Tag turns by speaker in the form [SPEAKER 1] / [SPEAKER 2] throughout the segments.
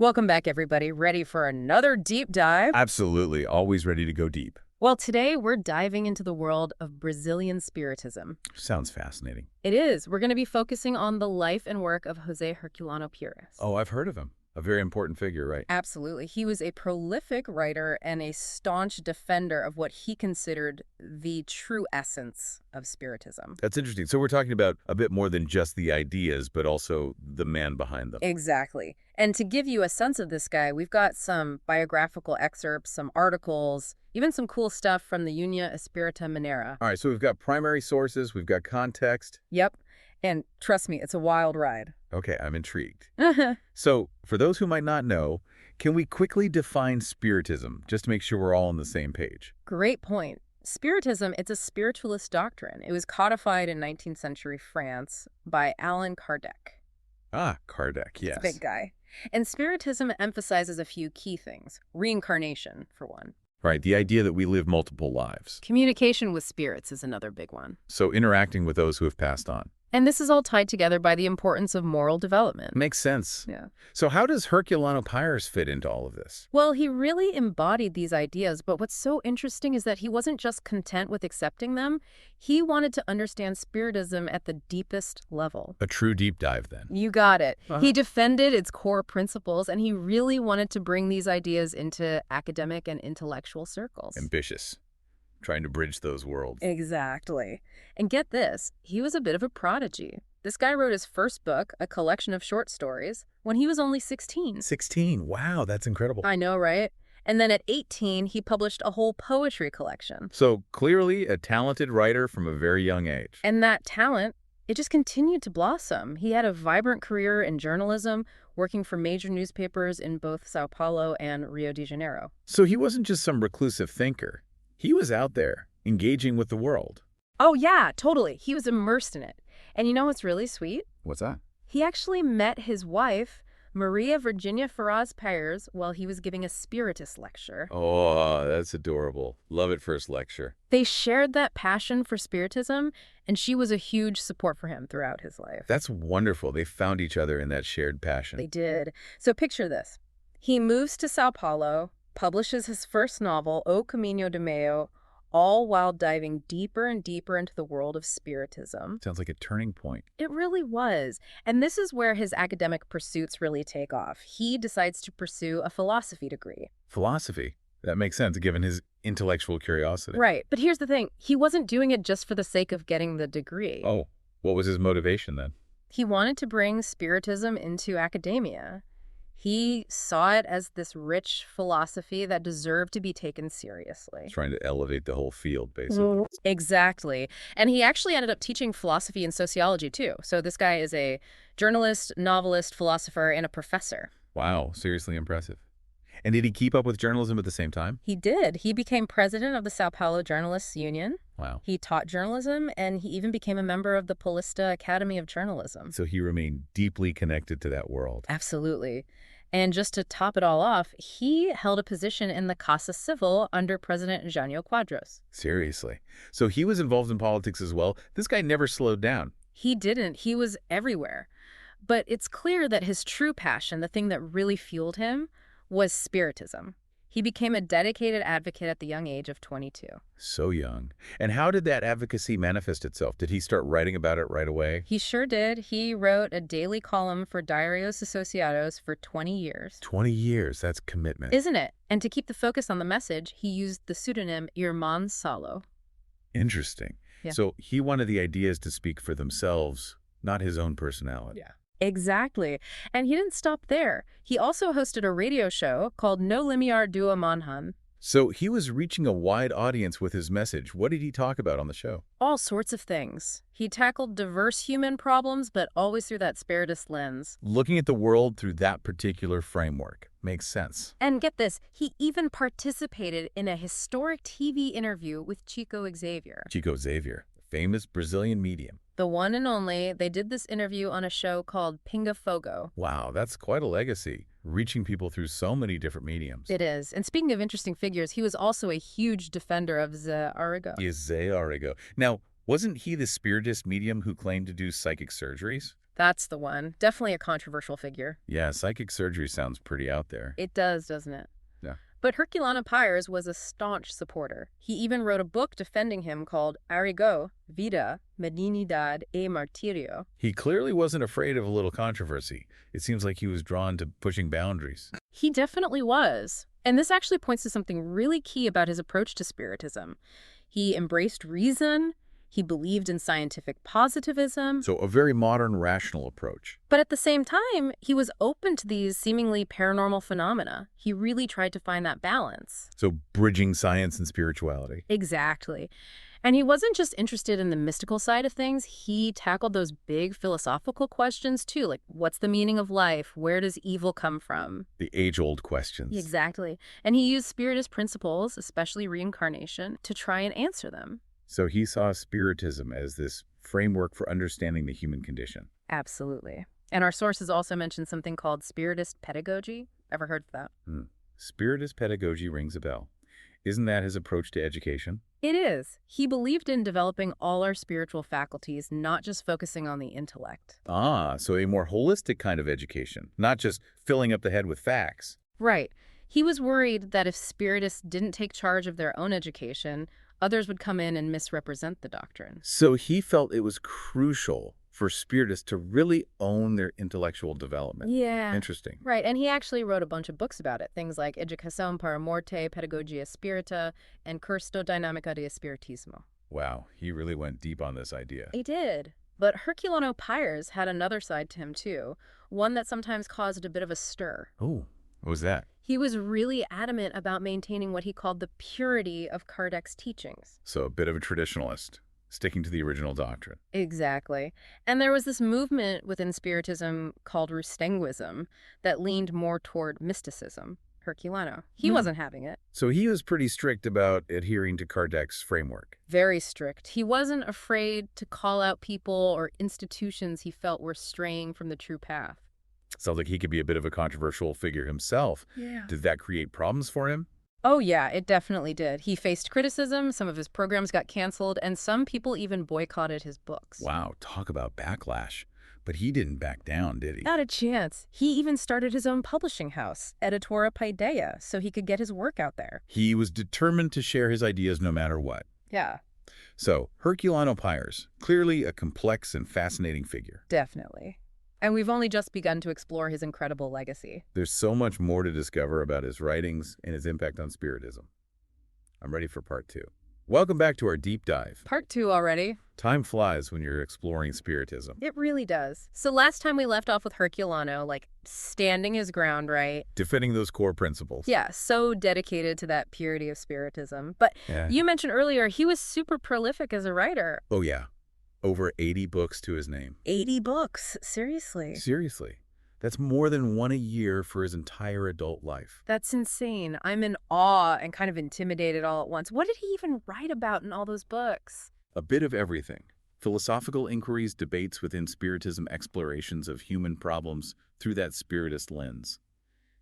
[SPEAKER 1] Welcome back, everybody. Ready for another deep dive?
[SPEAKER 2] Absolutely. Always ready to go deep.
[SPEAKER 1] Well, today we're diving into the world of Brazilian Spiritism.
[SPEAKER 2] Sounds fascinating.
[SPEAKER 1] It is. We're going to be focusing on the life and work of José Herculano Pires.
[SPEAKER 2] Oh, I've heard of him. A very important figure, right?
[SPEAKER 1] Absolutely. He was a prolific writer and a staunch defender of what he considered the true essence of Spiritism.
[SPEAKER 2] That's interesting. So we're talking about a bit more than just the ideas, but also the man behind them.
[SPEAKER 1] Exactly. And to give you a sense of this guy, we've got some biographical excerpts, some articles, even some cool stuff from the Unia Espírita Mineira.
[SPEAKER 2] All right, so we've got primary sources, we've got context.
[SPEAKER 1] Yep. And trust me, it's a wild ride.
[SPEAKER 2] Okay, I'm intrigued. So, for those who might not know, can we quickly define Spiritism, just to make sure we're all on the same page?
[SPEAKER 1] Great point. Spiritism, it's a spiritualist doctrine. It was codified in 19th century France by Allan Kardec.
[SPEAKER 2] Ah, Kardec, yes.
[SPEAKER 1] It's a big guy. And Spiritism emphasizes a few key things. Reincarnation, for one.
[SPEAKER 2] Right, the idea that we live multiple lives.
[SPEAKER 1] Communication with spirits is another big one.
[SPEAKER 2] So interacting with those who have passed on.
[SPEAKER 1] And this is all tied together by the importance of moral development.
[SPEAKER 2] Makes sense.
[SPEAKER 1] Yeah.
[SPEAKER 2] So how does Herculano Pires fit into all of this?
[SPEAKER 1] Well, he really embodied these ideas, but what's so interesting is that he wasn't just content with accepting them. He wanted to understand Spiritism at the deepest level.
[SPEAKER 2] A true deep dive, then.
[SPEAKER 1] You got it.
[SPEAKER 2] Uh-huh.
[SPEAKER 1] He defended its core principles, and he really wanted to bring these ideas into academic and intellectual circles.
[SPEAKER 2] Ambitious. Trying to bridge those worlds.
[SPEAKER 1] Exactly. And get this, he was a bit of a prodigy. This guy wrote his first book, a collection of short stories, when he was only 16.
[SPEAKER 2] 16. Wow, that's incredible.
[SPEAKER 1] I know, right? And then at 18, he published a whole poetry collection.
[SPEAKER 2] So clearly a talented writer from a very young age.
[SPEAKER 1] And that talent, it just continued to blossom. He had a vibrant career in journalism, working for major newspapers in both Sao Paulo and Rio de Janeiro.
[SPEAKER 2] So he wasn't just some reclusive thinker. He was out there, engaging with the world.
[SPEAKER 1] Oh, yeah, totally. He was immersed in it. And you know what's really sweet?
[SPEAKER 2] What's that?
[SPEAKER 1] He actually met his wife, Maria Virginia Ferraz Pires, while he was giving a Spiritist lecture.
[SPEAKER 2] Oh, that's adorable. Love at first lecture.
[SPEAKER 1] They shared that passion for Spiritism, and she was a huge support for him throughout his life.
[SPEAKER 2] That's wonderful. They found each other in that shared passion.
[SPEAKER 1] They did. So picture this. He moves to Sao Paulo, publishes his first novel, O Caminho de Meio, all while diving deeper and deeper into the world of Spiritism.
[SPEAKER 2] Sounds like a turning point.
[SPEAKER 1] It really was. And this is where his academic pursuits really take off. He decides to pursue a philosophy degree.
[SPEAKER 2] Philosophy. That makes sense, given his intellectual curiosity.
[SPEAKER 1] Right. But here's the thing. He wasn't doing it just for the sake of getting the degree.
[SPEAKER 2] Oh, what was his motivation then?
[SPEAKER 1] He wanted to bring Spiritism into academia. He saw it as this rich philosophy that deserved to be taken seriously.
[SPEAKER 2] Trying to elevate the whole field, basically.
[SPEAKER 1] Exactly. And he actually ended up teaching philosophy and sociology, too. So this guy is a journalist, novelist, philosopher, and a professor.
[SPEAKER 2] Wow, seriously impressive. And did he keep up with journalism at the same time?
[SPEAKER 1] He did. He became president of the Sao Paulo Journalists Union.
[SPEAKER 2] Wow.
[SPEAKER 1] He taught journalism, and he even became a member of the Paulista Academy of Journalism.
[SPEAKER 2] So he remained deeply connected to that world.
[SPEAKER 1] Absolutely. And just to top it all off, he held a position in the Casa Civil under President Jânio Quadros.
[SPEAKER 2] Seriously. So he was involved in politics as well. This guy never slowed down.
[SPEAKER 1] He didn't. He was everywhere. But it's clear that his true passion, the thing that really fueled him, was Spiritism. He became a dedicated advocate at the young age of 22.
[SPEAKER 2] So young. And how did that advocacy manifest itself? Did he start writing about it right away?
[SPEAKER 1] He sure did. He wrote a daily column for Diarios Associados for 20 years.
[SPEAKER 2] 20 years. That's commitment.
[SPEAKER 1] Isn't it? And to keep the focus on the message, he used the pseudonym Irmão Saulo.
[SPEAKER 2] Interesting.
[SPEAKER 1] Yeah.
[SPEAKER 2] So he wanted the ideas to speak for themselves, not his own personality.
[SPEAKER 1] Yeah. Exactly. And he didn't stop there. He also hosted a radio show called No Limiar do Amanhã.
[SPEAKER 2] So he was reaching a wide audience with his message. What did he talk about on the show?
[SPEAKER 1] All sorts of things. He tackled diverse human problems, but always through that Spiritist lens.
[SPEAKER 2] Looking at the world through that particular framework. Makes sense.
[SPEAKER 1] And get this, he even participated in a historic TV interview with Chico Xavier.
[SPEAKER 2] Chico Xavier, famous Brazilian medium.
[SPEAKER 1] The one and only. They did this interview on a show called Pinga Fogo.
[SPEAKER 2] Wow, that's quite a legacy, reaching people through so many different mediums.
[SPEAKER 1] It is. And speaking of interesting figures, he was also a huge defender of Zé
[SPEAKER 2] José. Now, wasn't he the spiritist medium who claimed to do psychic surgeries?
[SPEAKER 1] That's the one. Definitely a controversial figure.
[SPEAKER 2] Yeah, psychic surgery sounds pretty out there.
[SPEAKER 1] It does, doesn't it?
[SPEAKER 2] Yeah.
[SPEAKER 1] But Herculano Pires was a staunch supporter. He even wrote a book defending him called Arrigo, Vida, Mediunidad e Martirio.
[SPEAKER 2] He clearly wasn't afraid of a little controversy. It seems like he was drawn to pushing boundaries.
[SPEAKER 1] He definitely was. And this actually points to something really key about his approach to Spiritism. He embraced reason, he believed in scientific positivism,
[SPEAKER 2] So a very modern, rational approach.
[SPEAKER 1] but at the same time, he was open to these seemingly paranormal phenomena. He really tried to find that balance.
[SPEAKER 2] So bridging science and spirituality.
[SPEAKER 1] Exactly. And he wasn't just interested in the mystical side of things, he tackled those big philosophical questions too, like what's the meaning of life? Where does evil come from?
[SPEAKER 2] The age-old questions.
[SPEAKER 1] Exactly. And he used Spiritist principles, especially reincarnation, to try and answer them.
[SPEAKER 2] So he saw Spiritism as this framework for understanding the human condition.
[SPEAKER 1] Absolutely. And our sources also mention something called Spiritist pedagogy. Ever heard of that?
[SPEAKER 2] Spiritist pedagogy rings a bell. Isn't that his approach to education?
[SPEAKER 1] It is. He believed in developing all our spiritual faculties, not just focusing on the intellect.
[SPEAKER 2] Ah, so a more holistic kind of education, not just filling up the head with facts.
[SPEAKER 1] Right. He was worried that if Spiritists didn't take charge of their own education, others would come in and misrepresent the doctrine.
[SPEAKER 2] So he felt it was crucial for Spiritists to really own their intellectual development.
[SPEAKER 1] Yeah.
[SPEAKER 2] Interesting.
[SPEAKER 1] Right, and he actually wrote a bunch of books about it, things like Educação para a Morte, Pedagogia Spirita, and Curso Dinâmica de Espiritismo.
[SPEAKER 2] Wow, he really went deep on this idea.
[SPEAKER 1] He did. But Herculano Pires had another side to him, too, one that sometimes caused a bit of a stir.
[SPEAKER 2] Oh, what was that?
[SPEAKER 1] He was really adamant about maintaining what he called the purity of Kardec's teachings.
[SPEAKER 2] So a bit of a traditionalist, sticking to the original doctrine.
[SPEAKER 1] Exactly. And there was this movement within Spiritism called Rustenguism that leaned more toward mysticism. Herculano. He wasn't having it.
[SPEAKER 2] So he was pretty strict about adhering to Kardec's framework.
[SPEAKER 1] Very strict. He wasn't afraid to call out people or institutions he felt were straying from the true path.
[SPEAKER 2] Sounds like he could be a bit of a controversial figure himself.
[SPEAKER 1] Yeah.
[SPEAKER 2] Did that create problems for him?
[SPEAKER 1] Oh, yeah, it definitely did. He faced criticism, some of his programs got canceled, and some people even boycotted his books.
[SPEAKER 2] Wow, talk about backlash. But he didn't back down, did he?
[SPEAKER 1] Not a chance. He even started his own publishing house, Editora Paideia, so he could get his work out there.
[SPEAKER 2] He was determined to share his ideas no matter what.
[SPEAKER 1] Yeah,
[SPEAKER 2] So, Herculano Pires, clearly a complex and fascinating figure.
[SPEAKER 1] definitely. And we've only just begun to explore his incredible legacy.
[SPEAKER 2] There's so much more to discover about his writings and his impact on Spiritism. I'm ready for part 2. Welcome back to our deep dive.
[SPEAKER 1] Part 2 already.
[SPEAKER 2] Time flies when you're exploring Spiritism.
[SPEAKER 1] It really does. So last time we left off with Herculano, like, standing his ground, right?
[SPEAKER 2] Defending those core principles.
[SPEAKER 1] Yeah, so dedicated to that purity of Spiritism. But
[SPEAKER 2] Yeah.
[SPEAKER 1] you mentioned earlier, he was super prolific as a writer.
[SPEAKER 2] Oh, yeah. Over 80 books to his name.
[SPEAKER 1] 80 books, seriously.
[SPEAKER 2] Seriously. That's more than one a year for his entire adult life.
[SPEAKER 1] That's insane. I'm in awe and kind of intimidated all at once. What did he even write about in all those books?
[SPEAKER 2] A bit of everything. Philosophical inquiries, debates within Spiritism, explorations of human problems through that Spiritist lens.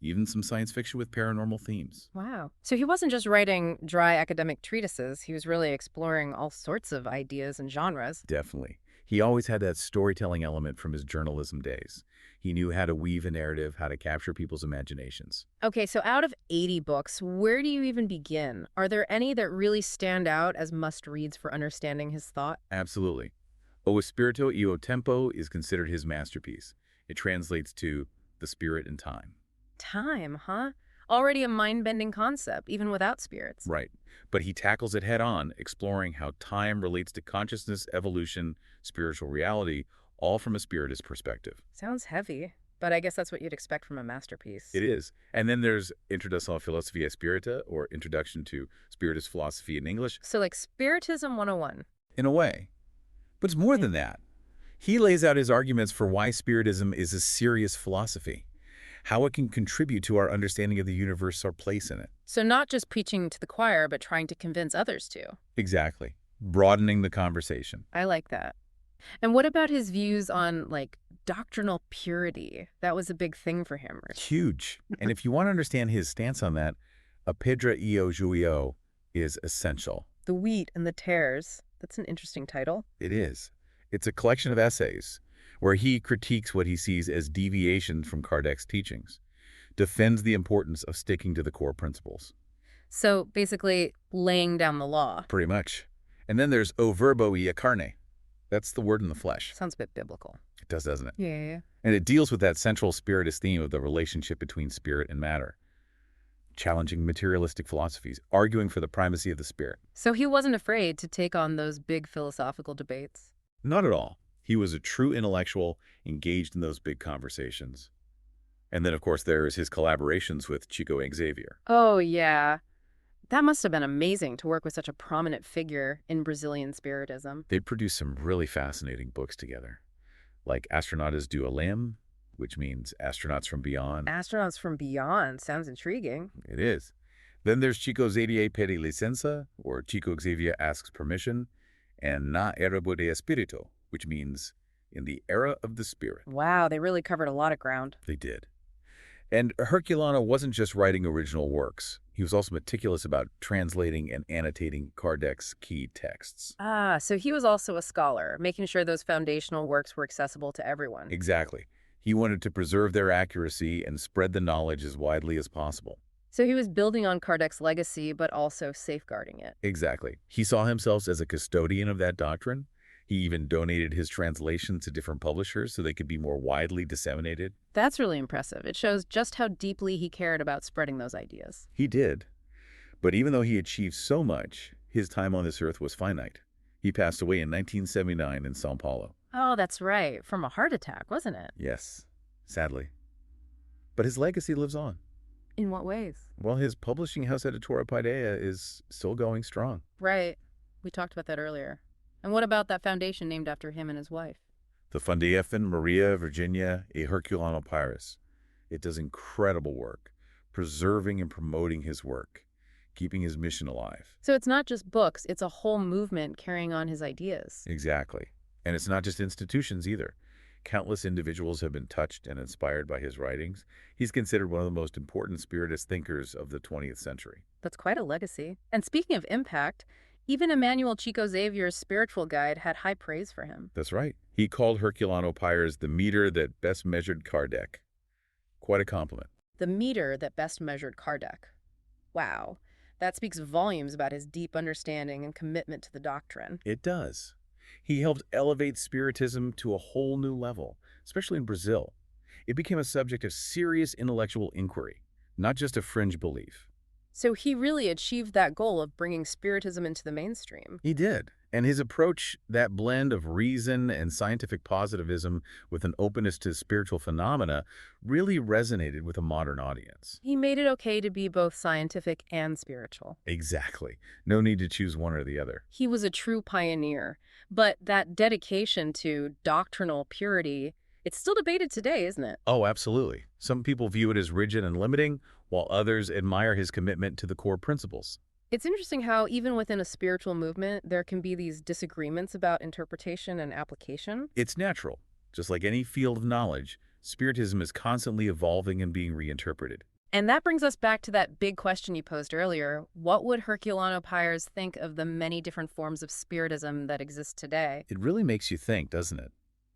[SPEAKER 2] Even some science fiction with paranormal themes.
[SPEAKER 1] Wow. So he wasn't just writing dry academic treatises. He was really exploring all sorts of ideas and genres.
[SPEAKER 2] Definitely. He always had that storytelling element from his journalism days. He knew how to weave a narrative, how to capture people's imaginations.
[SPEAKER 1] Okay, so out of 80 books, where do you even begin? Are there any that really stand out as must-reads for understanding his thought?
[SPEAKER 2] Absolutely. O Espirito y o Tempo is considered his masterpiece. It translates to the spirit and time.
[SPEAKER 1] Time, huh? Already a mind-bending concept, even without spirits.
[SPEAKER 2] Right. But he tackles it head-on, exploring how time relates to consciousness, evolution, spiritual reality, all from a Spiritist perspective.
[SPEAKER 1] Sounds heavy, but I guess that's what you'd expect from a masterpiece.
[SPEAKER 2] It is. And then there's Introdução à Filosofia Espírita, or Introduction to Spiritist Philosophy in English.
[SPEAKER 1] So like Spiritism 101.
[SPEAKER 2] In a way. But it's more than that. He lays out his arguments for why Spiritism is a serious philosophy, how it can contribute to our understanding of the universe, our place in it.
[SPEAKER 1] So not just preaching to the choir, but trying to convince others to.
[SPEAKER 2] Exactly. Broadening the conversation.
[SPEAKER 1] I like that. And what about his views on, like, doctrinal purity? That was a big thing for him. Right?
[SPEAKER 2] Huge. And if you want to understand his stance on that, A Pedra e o Juio is essential.
[SPEAKER 1] The Wheat and the Tares. That's an interesting title.
[SPEAKER 2] It is. It's a collection of essays where he critiques what he sees as deviations from Kardec's teachings, defends the importance of sticking to the core principles.
[SPEAKER 1] So basically laying down the law.
[SPEAKER 2] Pretty much. And then there's o verbo y carne. That's the word in the flesh.
[SPEAKER 1] Sounds a bit biblical.
[SPEAKER 2] It does, doesn't it?
[SPEAKER 1] Yeah.
[SPEAKER 2] And it deals with that central spiritist theme of the relationship between spirit and matter, challenging materialistic philosophies, arguing for the primacy of the spirit.
[SPEAKER 1] So he wasn't afraid to take on those big philosophical debates.
[SPEAKER 2] Not at all. He was a true intellectual engaged in those big conversations. And then, of course, there's his collaborations with Chico Xavier.
[SPEAKER 1] Oh, yeah. That must have been amazing to work with such a prominent figure in Brazilian Spiritism.
[SPEAKER 2] They produced some really fascinating books together, like Astronautas do Além, which means astronauts from beyond.
[SPEAKER 1] Astronauts from Beyond sounds intriguing.
[SPEAKER 2] It is. Then there's Chico Xavier pede licença, or Chico Xavier asks permission, and Na era de espírito, which means in the era of the spirit.
[SPEAKER 1] Wow, they really covered a lot of ground.
[SPEAKER 2] They did. And Herculano wasn't just writing original works. He was also meticulous about translating and annotating Kardec's key texts.
[SPEAKER 1] Ah, so he was also a scholar, making sure those foundational works were accessible to everyone.
[SPEAKER 2] Exactly. He wanted to preserve their accuracy and spread the knowledge as widely as possible.
[SPEAKER 1] So he was building on Kardec's legacy, but also safeguarding it.
[SPEAKER 2] Exactly. He saw himself as a custodian of that doctrine. He even donated his translations to different publishers so they could be more widely disseminated.
[SPEAKER 1] That's really impressive. It shows just how deeply he cared about spreading those ideas.
[SPEAKER 2] He did. But even though he achieved so much, his time on this earth was finite. He passed away in 1979 in São Paulo.
[SPEAKER 1] Oh, that's right. From a heart attack, wasn't it?
[SPEAKER 2] Yes, sadly. But his legacy lives on.
[SPEAKER 1] In what ways?
[SPEAKER 2] Well, his publishing house, Editora Paideia, is still going strong.
[SPEAKER 1] Right. We talked about that earlier. And what about that foundation named after him and his wife?
[SPEAKER 2] The Fundación Maria Virginia y Herculano Pires. It does incredible work, preserving and promoting his work, keeping his mission alive.
[SPEAKER 1] So it's not just books, it's a whole movement carrying on his ideas.
[SPEAKER 2] Exactly. And it's not just institutions either. Countless individuals have been touched and inspired by his writings. He's considered one of the most important spiritist thinkers of the 20th century.
[SPEAKER 1] That's quite a legacy. And speaking of impact, even Emmanuel Chico Xavier's spiritual guide had high praise for him.
[SPEAKER 2] That's right. He called Herculano Pires the meter that best measured Kardec. Quite a compliment.
[SPEAKER 1] The meter that best measured Kardec. Wow. That speaks volumes about his deep understanding and commitment to the doctrine.
[SPEAKER 2] It does. He helped elevate Spiritism to a whole new level, especially in Brazil. It became a subject of serious intellectual inquiry, not just a fringe belief.
[SPEAKER 1] So he really achieved that goal of bringing Spiritism into the mainstream.
[SPEAKER 2] He did. And his approach, that blend of reason and scientific positivism with an openness to spiritual phenomena, really resonated with a modern audience.
[SPEAKER 1] He made it okay to be both scientific and spiritual.
[SPEAKER 2] Exactly. No need to choose one or the other.
[SPEAKER 1] He was a true pioneer. But that dedication to doctrinal purity, it's still debated today, isn't it?
[SPEAKER 2] Oh, absolutely. Some people view it as rigid and limiting, while others admire his commitment to the core principles.
[SPEAKER 1] It's interesting how even within a spiritual movement, there can be these disagreements about interpretation and application.
[SPEAKER 2] It's natural. Just like any field of knowledge, Spiritism is constantly evolving and being reinterpreted.
[SPEAKER 1] And that brings us back to that big question you posed earlier. What would Herculano Pires think of the many different forms of Spiritism that exist today?
[SPEAKER 2] It really makes you think, doesn't it?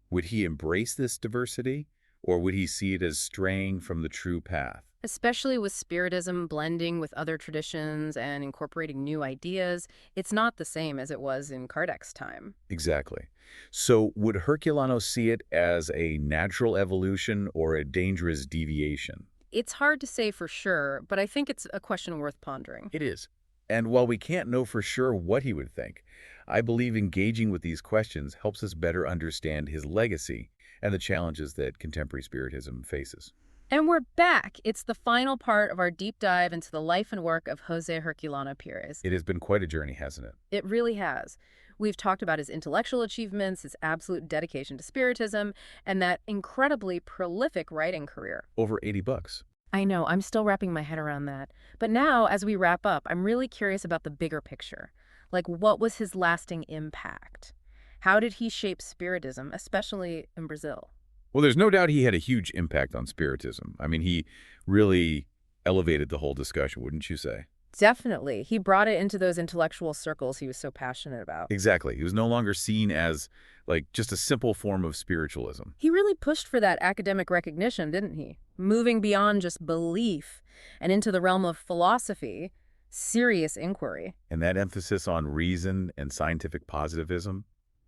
[SPEAKER 2] Would he embrace this diversity, or would he see it as straying from the true path?
[SPEAKER 1] Especially with Spiritism blending with other traditions and incorporating new ideas, it's not the same as it was in Kardec's time.
[SPEAKER 2] Exactly. So would Herculano see it as a natural evolution or a dangerous deviation?
[SPEAKER 1] It's hard to say for sure, but I think it's a question worth pondering.
[SPEAKER 2] It is. And while we can't know for sure what he would think, I believe engaging with these questions helps us better understand his legacy and the challenges that contemporary Spiritism faces.
[SPEAKER 1] And we're back. It's the final part of our deep dive into the life and work of José Herculano Pires.
[SPEAKER 2] It has been quite a journey, hasn't it?
[SPEAKER 1] It really has. We've talked about his intellectual achievements, his absolute dedication to Spiritism, and that incredibly prolific writing career.
[SPEAKER 2] Over 80 books.
[SPEAKER 1] I know, I'm still wrapping my head around that. But now, as we wrap up, I'm really curious about the bigger picture. Like, what was his lasting impact? How did he shape Spiritism, especially in Brazil?
[SPEAKER 2] Well, there's no doubt he had a huge impact on Spiritism. I mean, he really elevated the whole discussion, wouldn't you say?
[SPEAKER 1] Definitely. He brought it into those intellectual circles he was so passionate about.
[SPEAKER 2] Exactly. He was no longer seen as, like, just a simple form of spiritualism.
[SPEAKER 1] He really pushed for that academic recognition, didn't he? Moving beyond just belief and into the realm of philosophy, serious inquiry.
[SPEAKER 2] And that emphasis on reason and scientific positivism,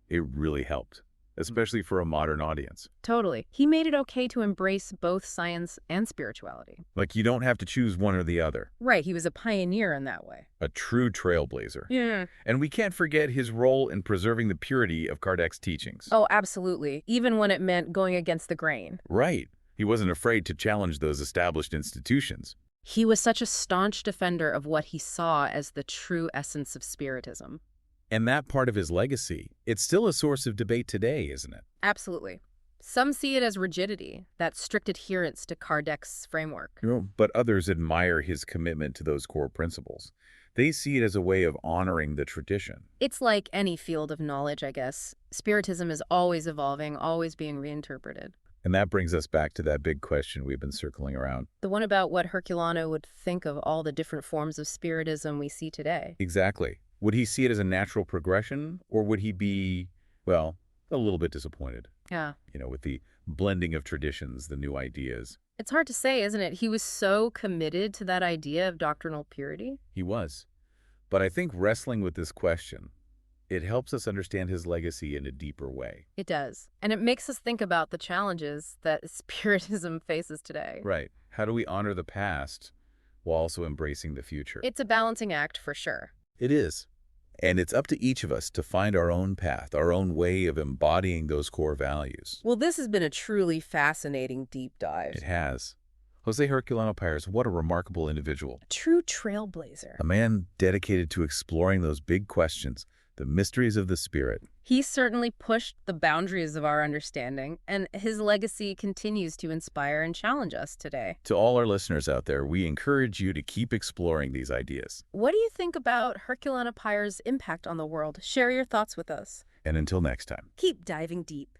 [SPEAKER 2] it really helped, especially for a modern audience.
[SPEAKER 1] Totally. He made it okay to embrace both science and spirituality.
[SPEAKER 2] Like, you don't have to choose one or the other.
[SPEAKER 1] Right, he was a pioneer in that way.
[SPEAKER 2] A true trailblazer.
[SPEAKER 1] Yeah.
[SPEAKER 2] And we can't forget his role in preserving the purity of Kardec's teachings.
[SPEAKER 1] Oh, absolutely. Even when it meant going against the grain.
[SPEAKER 2] Right. He wasn't afraid to challenge those established institutions.
[SPEAKER 1] He was such a staunch defender of what he saw as the true essence of Spiritism.
[SPEAKER 2] And that part of his legacy, it's still a source of debate today, isn't it?
[SPEAKER 1] Absolutely. Some see it as rigidity, that strict adherence to Kardec's framework.
[SPEAKER 2] But others admire his commitment to those core principles. They see it as a way of honoring the tradition.
[SPEAKER 1] It's like any field of knowledge, I guess. Spiritism is always evolving, always being reinterpreted.
[SPEAKER 2] And that brings us back to that big question we've been circling around.
[SPEAKER 1] The one about what Herculano would think of all the different forms of Spiritism we see today.
[SPEAKER 2] Exactly. Would he see it as a natural progression, or would he be, well, a little bit disappointed?
[SPEAKER 1] Yeah.
[SPEAKER 2] With the blending of traditions, the new ideas.
[SPEAKER 1] It's hard to say, isn't it? He was so committed to that idea of doctrinal purity.
[SPEAKER 2] He was. But I think wrestling with this question, it helps us understand his legacy in a deeper way.
[SPEAKER 1] It does. And it makes us think about the challenges that Spiritism faces today.
[SPEAKER 2] Right. How do we honor the past while also embracing the future?
[SPEAKER 1] It's a balancing act for sure.
[SPEAKER 2] It is. And it's up to each of us to find our own path, our own way of embodying those core values.
[SPEAKER 1] Well, this has been a truly fascinating deep dive.
[SPEAKER 2] It has. José Herculano Pires, what a remarkable individual.
[SPEAKER 1] A true trailblazer.
[SPEAKER 2] A man dedicated to exploring those big questions, the mysteries of the spirit.
[SPEAKER 1] He certainly pushed the boundaries of our understanding, and his legacy continues to inspire and challenge us today.
[SPEAKER 2] To all our listeners out there, we encourage you to keep exploring these ideas.
[SPEAKER 1] What do you think about Herculano Pires' impact on the world? Share your thoughts with us.
[SPEAKER 2] And until next time.
[SPEAKER 1] Keep diving deep.